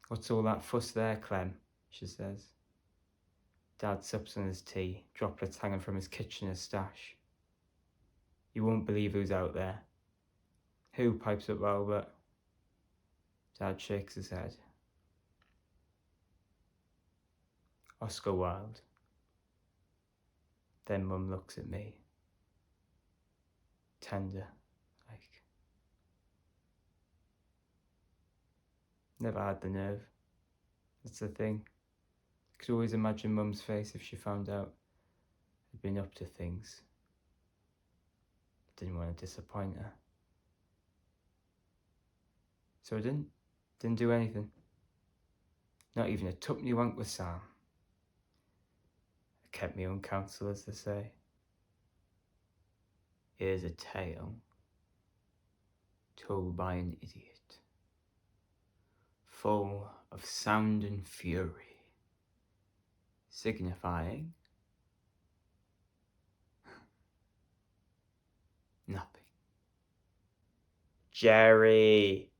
What's all that fuss there, Clem? She says. Dad sips on his tea, droplets hanging from his kitchen stash. You won't believe who's out there. Who? Pipes up Albert. Dad shakes his head. Oscar Wilde. Then Mum looks at me. Tender, like. Never had the nerve. That's the thing. Could always imagine Mum's face if she found out I'd been up to things. Didn't want to disappoint her. So I didn't do anything. Not even a tuppenny wank with Sam. I kept my own counsel, as they say. Here's a tale told by an idiot, full of sound and fury, signifying nothing. Jerry,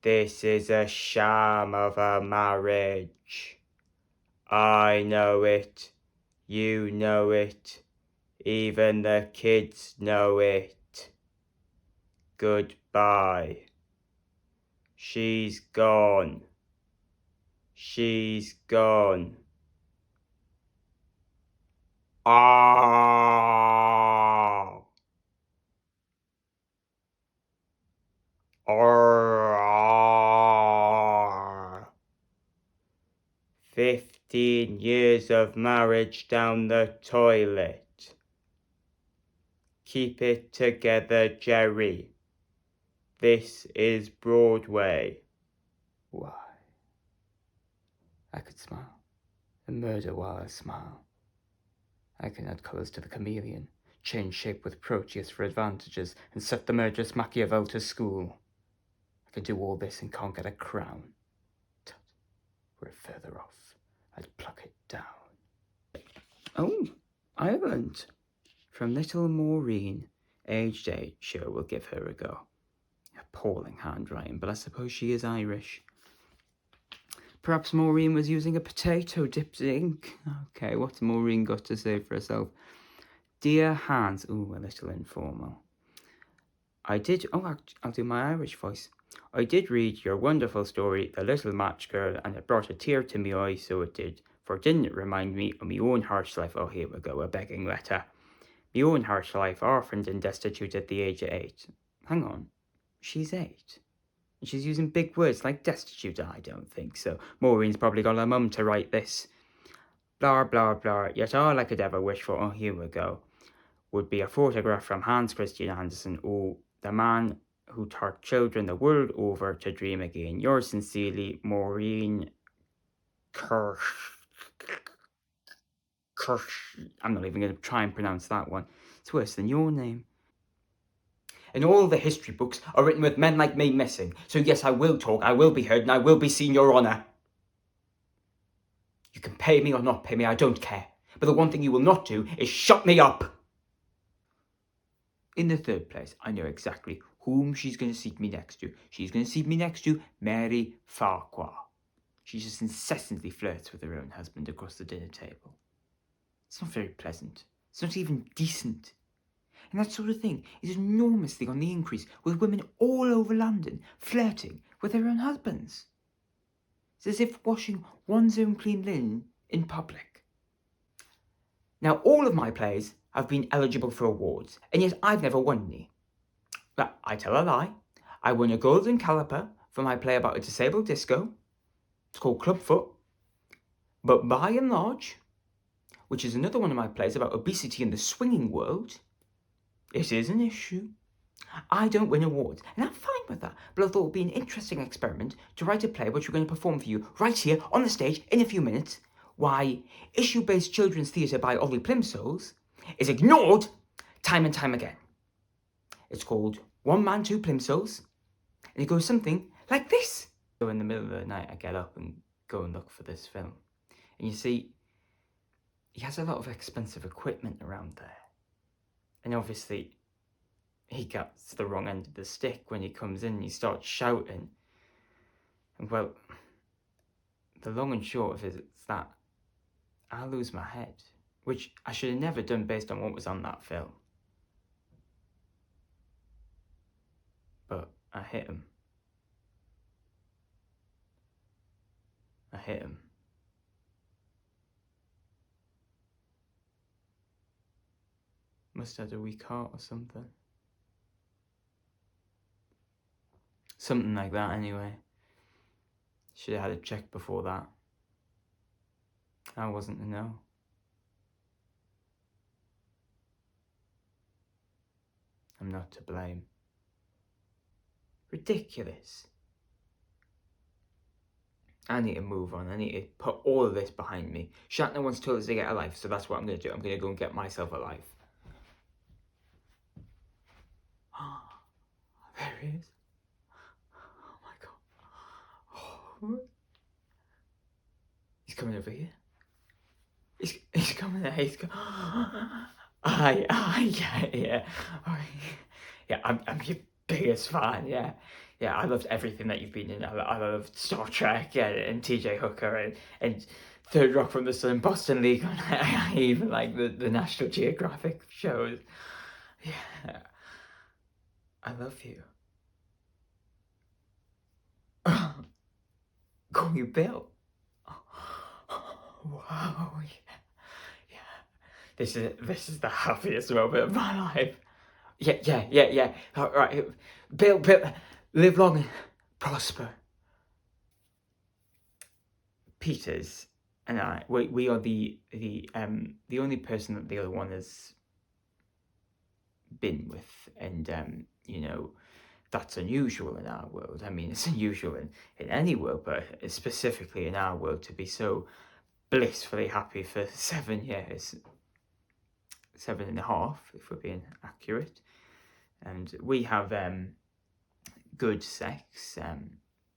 this is a sham of a marriage. I know it, you know it, even the kids know it. Goodbye. She's gone. She's gone. Ah! 15 years of marriage down the toilet. Keep it together, Jerry. This is Broadway. Why? I could smile, and murder while I smile. I can add colours to the chameleon, change shape with Proteus for advantages, and set the murderous Machiavel to school. I can do all this and can't get a crown. Tut, were it further off, I'd pluck it down. Oh, Ireland. From little Maureen, aged 8, sure, we'll give her a go. Appalling handwriting, but I suppose she is Irish. Perhaps Maureen was using a potato dipped in ink. Okay, what's Maureen got to say for herself? Dear Hans, ooh, a little informal. I'll do my Irish voice. I did read your wonderful story, The Little Match Girl, and it brought a tear to me eye, so it did. For didn't it remind me of my own harsh life? Oh, here we go, a begging letter. My own harsh life, orphaned and destitute at the age of 8. Hang on, she's 8. And she's using big words like destitute. I don't think so. Maureen's probably got her mum to write this. Blah, blah, blah. Yet all I could ever wish for, oh, here we go, would be a photograph from Hans Christian Andersen, the man who taught children the world over to dream again. Yours sincerely, Maureen I'm not even going to try and pronounce that one. It's worse than your name. And all the history books are written with men like me missing. So yes, I will talk, I will be heard, and I will be seen, Your Honour. You can pay me or not pay me, I don't care. But the one thing you will not do is shut me up. In the third place, I know exactly whom she's going to seat me next to. She's going to seat me next to Mary Farquhar. She just incessantly flirts with her own husband across the dinner table. It's not very pleasant. It's not even decent. And that sort of thing is enormously on the increase, with women all over London flirting with their own husbands. It's as if washing one's own clean linen in public. Now, all of my plays have been eligible for awards, and yet I've never won any. Well, I tell a lie. I won a Golden Caliper for my play about a disabled disco. It's called Clubfoot. But by and large, which is another one of my plays about obesity in the swinging world, it is an issue. I don't win awards, and I'm fine with that, but I thought it would be an interesting experiment to write a play which we're going to perform for you right here on the stage in a few minutes. Why, issue-based children's theatre by Ollie Plimsoles is ignored time and time again. It's called One Man, Two Plimsolls, and it goes something like this. So in the middle of the night, I get up and go and look for this film. And you see, he has a lot of expensive equipment around there. And obviously, he gets the wrong end of the stick when he comes in and he starts shouting. And well, the long and short of it is that I lose my head, which I should have never done based on what was on that film. But I hit him. I hit him. Must have had a weak heart or something. Something like that anyway. Should have had a check before that. I wasn't to know. I'm not to blame. Ridiculous. I need to move on. I need to put all of this behind me. Shatner once told us to get a life, so that's what I'm going to do. I'm going to go and get myself a life. There he is. Oh my god. Oh. He's coming over here. He's coming there. He's coming. Yeah. Yeah, I'm your biggest fan, yeah. Yeah, I loved everything that you've been in. I loved Star Trek, yeah, and TJ Hooker and Third Rock from the Sun, Boston League, and I even like the National Geographic shows. Yeah. I love you. Call you Bill. Wow, yeah. This is the happiest moment of my life. Yeah. All right, Bill, live long and prosper. Peters and I, we are the only person that the other one has been with, and you know, that's unusual in our world. I mean, it's unusual in any world, but specifically in our world, to be so blissfully happy for 7 years, 7.5, if we're being accurate. And we have good sex,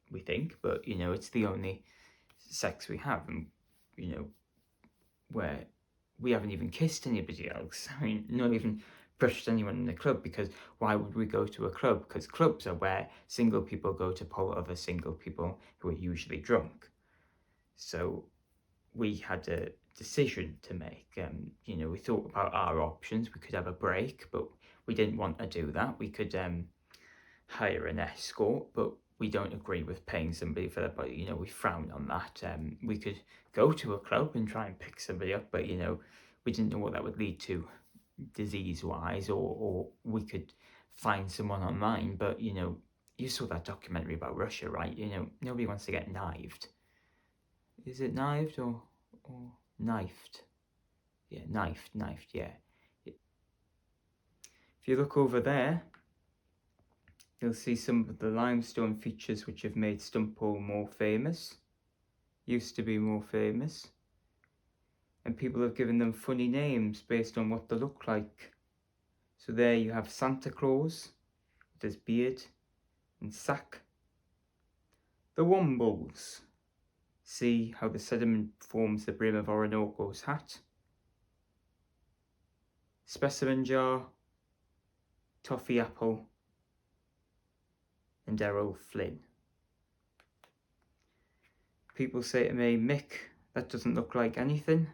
we think, but you know, it's the only sex we have, and you know, where we haven't even kissed anybody else. I mean, not even brushed anyone in the club, because why would we go to a club? Because clubs are where single people go to pull other single people who are usually drunk. So we had a decision to make. You know, we thought about our options. We could have a break, but we didn't want to do that. We could hire an escort, but we don't agree with paying somebody for that. But you know, we frown on that. We could go to a club and try and pick somebody up, but you know, we didn't know what that would lead to disease-wise, or we could find someone online. But you know, you saw that documentary about Russia, right? You know, nobody wants to get knifed. Is it knifed or knifed? Yeah, knifed, yeah. If you look over there, you'll see some of the limestone features which have made Stumphole more famous. Used to be more famous. And people have given them funny names based on what they look like. So there you have Santa Claus with his beard and sack. The Wombles. See how the sediment forms the brim of Orinoco's hat. Specimen Jar, Toffee Apple, and Errol Flynn. People say to me, Mick, that doesn't look like anything,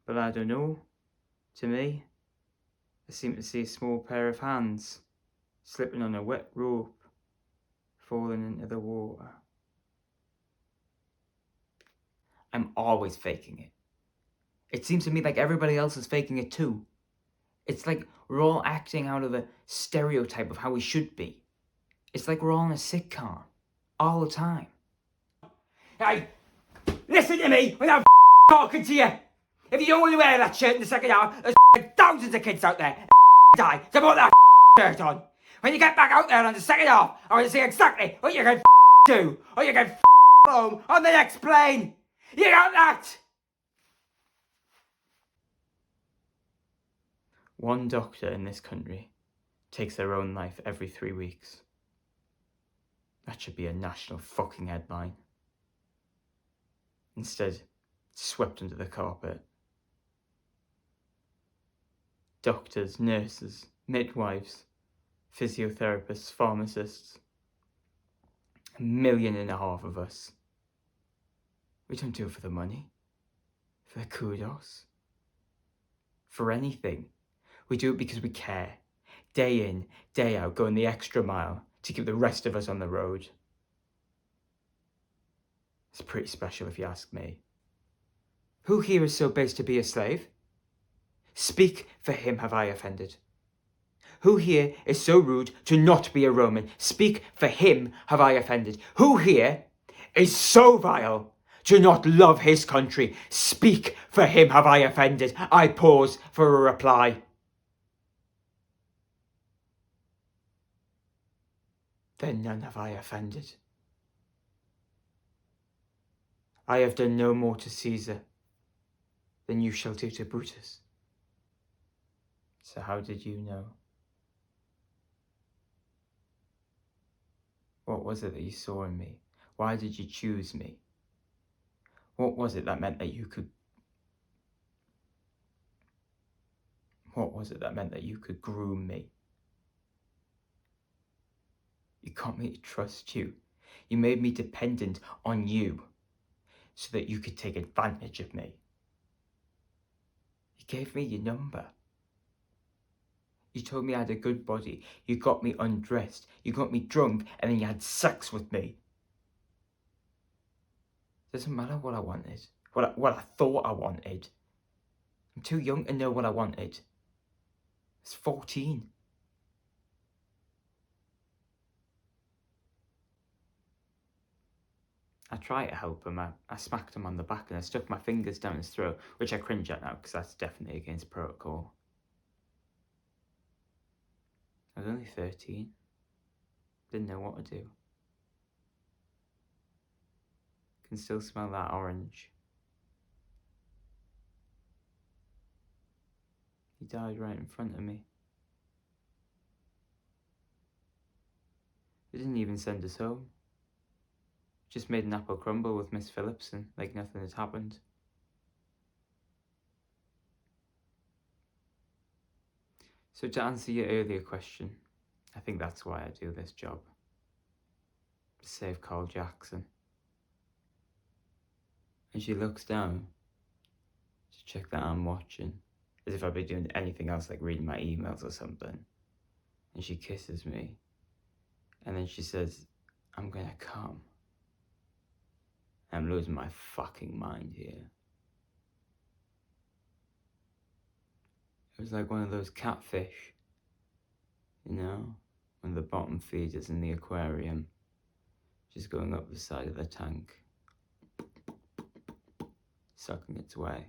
but I don't know. To me, I seem to see a small pair of hands slipping on a wet rope, falling into the water. I'm always faking it. It seems to me like everybody else is faking it too. It's like we're all acting out of a stereotype of how we should be. It's like we're all in a sitcom, all the time. Hey, listen to me when I'm talking to you. If you don't want to wear that shirt in the second half, there's thousands of kids out there die to put that shirt on. When you get back out there on the second half, I want to see exactly what you can do, or you can home on the next plane. You got that? One doctor in this country takes their own life every 3 weeks. That should be a national fucking headline. Instead, swept under the carpet. Doctors, nurses, midwives, physiotherapists, pharmacists. 1.5 million of us. We don't do it for the money, for the kudos, for anything. We do it because we care. Day in, day out, going the extra mile to keep the rest of us on the road. It's pretty special if you ask me. Who here is so base to be a slave? Speak, for him have I offended. Who here is so rude to not be a Roman? Speak, for him have I offended. Who here is so vile to not love his country? Speak, for him have I offended. I pause for a reply. Then none have I offended. I have done no more to Caesar than you shall do to Brutus. So how did you know? What was it that you saw in me? Why did you choose me? What was it that meant that you could... What was it that meant that you could groom me? You got me to trust you. You made me dependent on you so that you could take advantage of me. You gave me your number. You told me I had a good body. You got me undressed. You got me drunk, and then you had sex with me. Doesn't matter what I wanted. What I thought I wanted. I'm too young to know what I wanted. I was 14. I tried to help him. I smacked him on the back and I stuck my fingers down his throat, which I cringe at now because that's definitely against protocol. I was only 13. Didn't know what to do. Can still smell that orange. He died right in front of me. They didn't even send us home. Just made an apple crumble with Miss Phillipson, like nothing had happened. So to answer your earlier question, I think that's why I do this job. To save Carl Jackson. And she looks down to check that I'm watching, as if I'd be doing anything else like reading my emails or something. And she kisses me. And then she says, I'm gonna come. I'm losing my fucking mind here. It was like one of those catfish, you know, when the bottom feeders in the aquarium, just going up the side of the tank, sucking its way.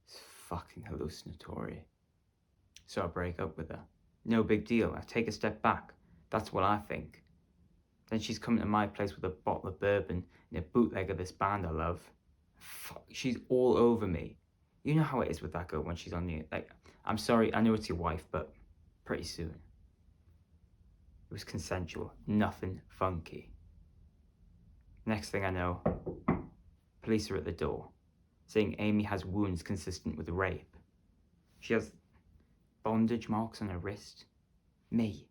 It's fucking hallucinatory. So I break up with her. No big deal. I take a step back. That's what I think. Then she's coming to my place with a bottle of bourbon and a bootleg of this band I love. Fuck, she's all over me. You know how it is with that girl when she's on you. Like, I'm sorry, I know it's your wife, but pretty soon. It was consensual, nothing funky. Next thing I know, police are at the door, saying Amy has wounds consistent with rape. She has bondage marks on her wrist. Me,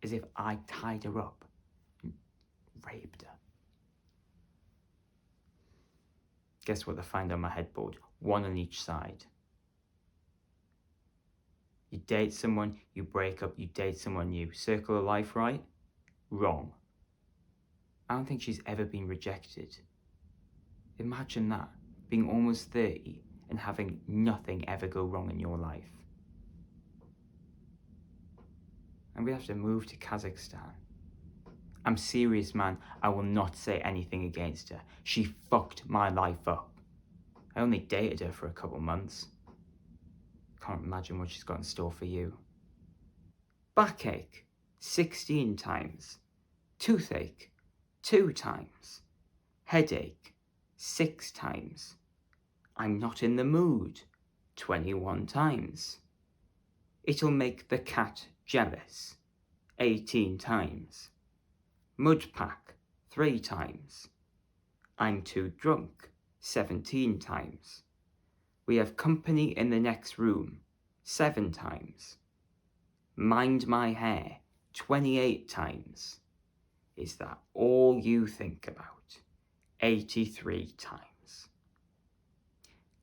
as if I tied her up. Raped her. Guess what they find on my headboard? One on each side. You date someone, you break up, you date someone new. Circle of life, right? Wrong. I don't think she's ever been rejected. Imagine that, being almost 30 and having nothing ever go wrong in your life. I'm gonna have to move to Kazakhstan. I'm serious, man. I will not say anything against her. She fucked my life up. I only dated her for a couple months. Can't imagine what she's got in store for you. Backache, 16 times. Toothache, 2 times. Headache, 6 times. I'm not in the mood, 21 times. It'll make the cat jealous, 18 times. Mud pack, 3 times. I'm too drunk, 17 times. We have company in the next room, 7 times. Mind my hair, 28 times. is that all you think about 83 times.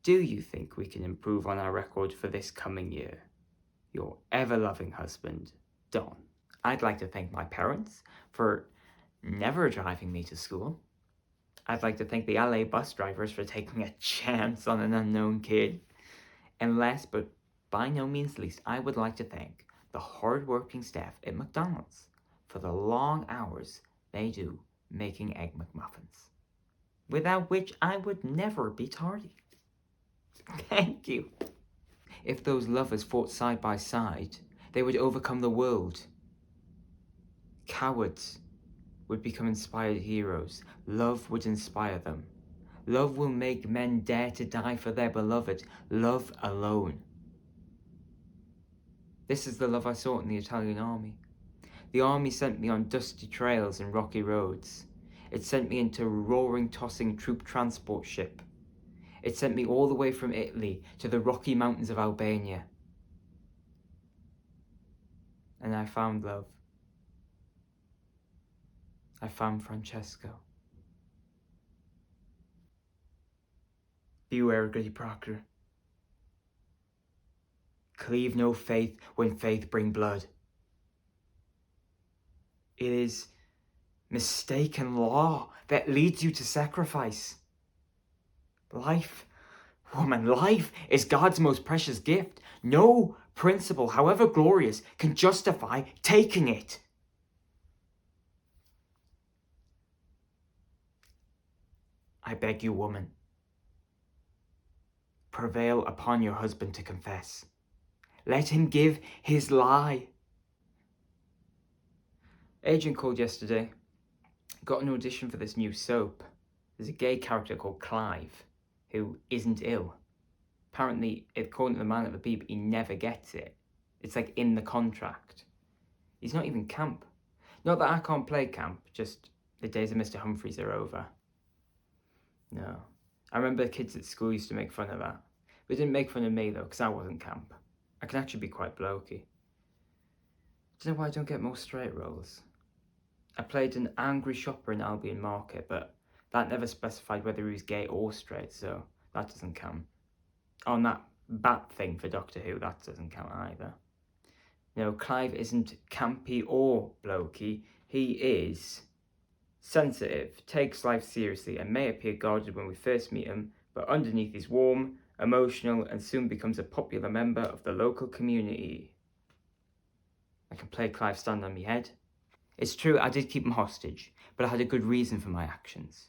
Do you think we can improve on our record for this coming year? Your ever-loving husband, Don. I'd like to thank my parents for never driving me to school. I'd like to thank the LA bus drivers for taking a chance on an unknown kid. And last but by no means least, I would like to thank the hard-working staff at McDonald's for the long hours they do making Egg McMuffins, without which I would never be tardy. Thank you. If those lovers fought side by side, they would overcome the world. Cowards would become inspired heroes. Love would inspire them. Love will make men dare to die for their beloved. Love alone. This is the love I sought in the Italian army. The army sent me on dusty trails and rocky roads. It sent me into a roaring, tossing troop transport ship. It sent me all the way from Italy to the Rocky Mountains of Albania. And I found love. I found Francesco. Beware, Goody Proctor. Cleave no faith when faith bring blood. It is mistaken law that leads you to sacrifice. Life, woman, life is God's most precious gift. No principle, however glorious, can justify taking it. I beg you, woman, prevail upon your husband to confess. Let him give his lie. Agent called yesterday. Got an audition for this new soap. There's a gay character called Clive, who isn't ill. Apparently, according to the man at the beep, he never gets it. It's like in the contract. He's not even camp. Not that I can't play camp, just the days of Mr. Humphreys are over. No. I remember the kids at school used to make fun of that. They didn't make fun of me, though, because I wasn't camp. I can actually be quite blokey. Do you know why I don't get more straight roles? I played an angry shopper in Albion Market, but that never specified whether he was gay or straight, so that doesn't count. On that bat thing for Doctor Who, that doesn't count either. No, Clive isn't campy or blokey. He is sensitive, takes life seriously, and may appear guarded when we first meet him, but underneath he's warm, emotional, and soon becomes a popular member of the local community. I can play Clive stand on me head. It's true, I did keep him hostage, but I had a good reason for my actions.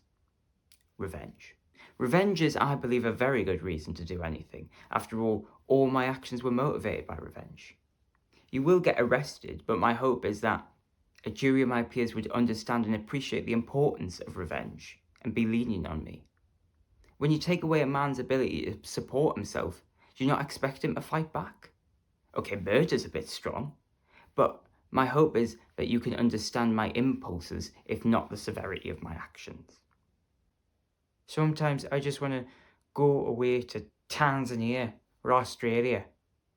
Revenge. Revenge is, I believe, a very good reason to do anything. After all my actions were motivated by revenge. You will get arrested, but my hope is that a jury of my peers would understand and appreciate the importance of revenge and be lenient on me. When you take away a man's ability to support himself, do you not expect him to fight back? Okay, murder's a bit strong, but my hope is that you can understand my impulses, if not the severity of my actions. Sometimes I just want to go away to Tanzania or Australia,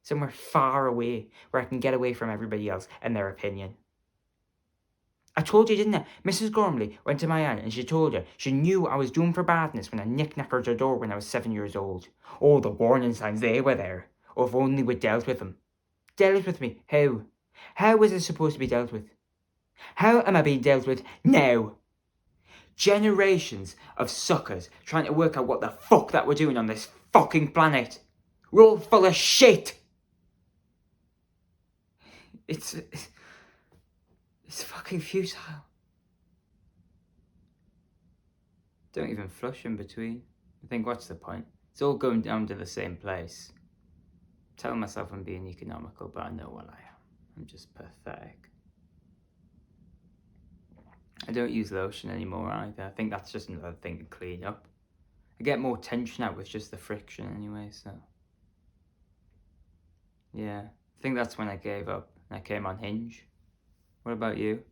somewhere far away where I can get away from everybody else and their opinion. I told you, didn't I? Mrs. Gormley went to my aunt and she told her she knew I was doomed for badness when I knick-knackered her door when I was 7 years old. All the warning signs, they were there. Or if only we'd dealt with them. Dealt with me? How? How was it supposed to be dealt with? How am I being dealt with now? Generations of suckers trying to work out what the fuck that we're doing on this fucking planet. We're all full of shit. It's fucking futile. Don't even flush in between. I think, what's the point? It's all going down to the same place. I'm telling myself I'm being economical, but I know what I am. I'm just pathetic. I don't use lotion anymore either. I think that's just another thing to clean up. I get more tension out with just the friction anyway, so. Yeah, I think that's when I gave up and I came on Hinge. What about you?